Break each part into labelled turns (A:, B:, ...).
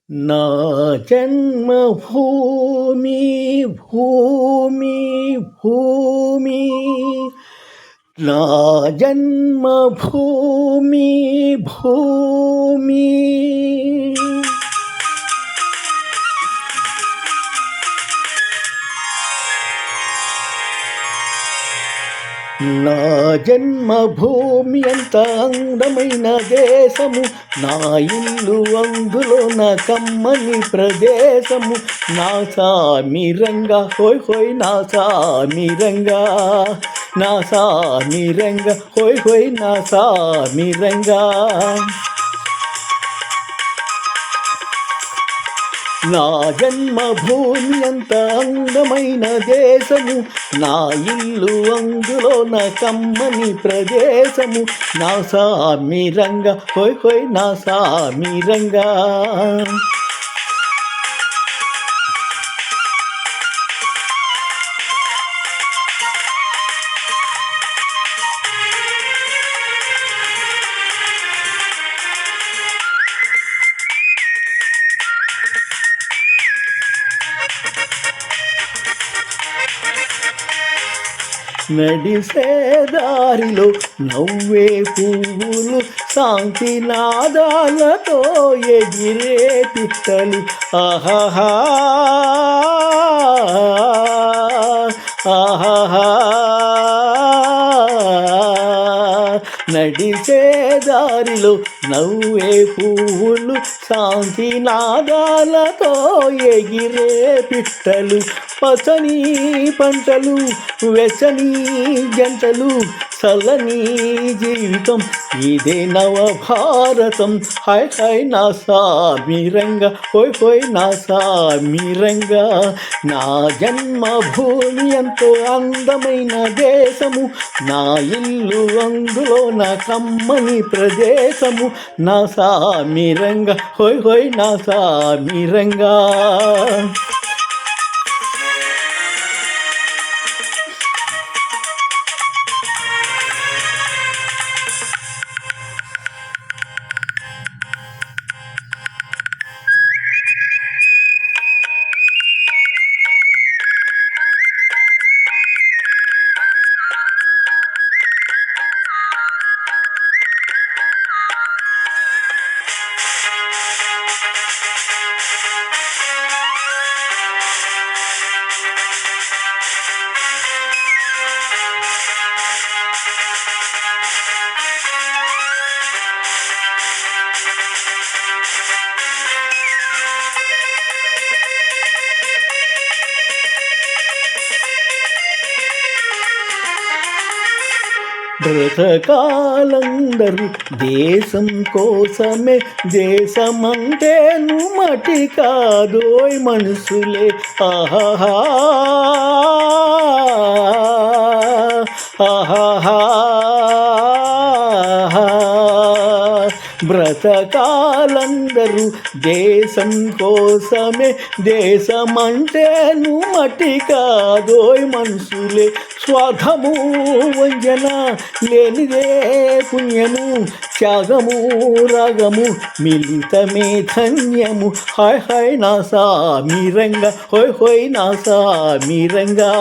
A: నా జన్మభూమి భూమి భూమి నా జన్మభూమి భూమి నా జన్మభూమి అంత అందమైన దేశము, నా ఇల్లు అందులో నా కమ్మని ప్రదేశము. నా సామిరంగా హోయ్ హోయ్ నా సామిరంగా, నా సామిరంగా హోయ్ హోయ్ నా సామిరంగా. నా జన్మభూమి అంత అందమైన దేశము, నా ఇల్లు అందులో నా కమ్మని ప్రదేశము. నా సామిరంగా హోయ్ హోయ్ నా సామిరంగా. నడిసే దారిలో నవ్వే పువ్వులు, శాంతి నాదాలతో ఎగిరే పిట్టలు. ఆహాహా ఆహాహా నడిసే దారిలో నవ్వే పువ్వులు, శాంతి నాదాలతో ఎగిరే పిట్టలు. పచ్చని పంటలు, వెచ్చని జంటలు, చల్లని జీవితం ఇదే నవ భారతం. హాయ్ హాయ్ నా సామిరంగా హోయ్ హోయ్ నా సామిరంగా. నా జన్మభూమి ఎంతో అందమైన దేశము, నా ఇల్లు అందులో నా కమ్మని ప్రదేశము. నా సామిరంగా హోయ్ హోయ్ నా సామిరంగా. బ్రతకాలందరూ దేశం కోసమే, దేశమంటే మటి కాదోయ్ మనుషులే. ఆహాహా ఆహాహా బ్రతకాలందరూ దేశం కోసమే, దేశమంటే మటి కాదోయ్ మనుషులే. స్వార్థము వంజన లేనిదే పుణ్యము, త్యాగము రాగము మిలితమే ధన్యము. హాయ్ హాయ్ నా సామిరంగా హోయ్ హోయ్ నా సామిరంగా.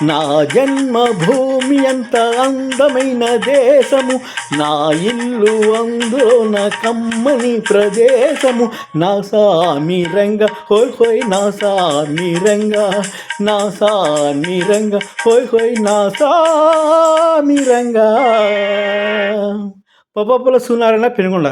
A: నా జన్మభూమి అంత అందమైన దేశము, నా ఇల్లు అందులో నా కమ్మని ప్రదేశము. నా సామిరంగా హోయ్ హోయ్ నా సామిరంగా, నా సామిరంగా హోయ్ హోయ్ నా సామిరంగా. పప్పల సూనారాయణ పెనుగొండ.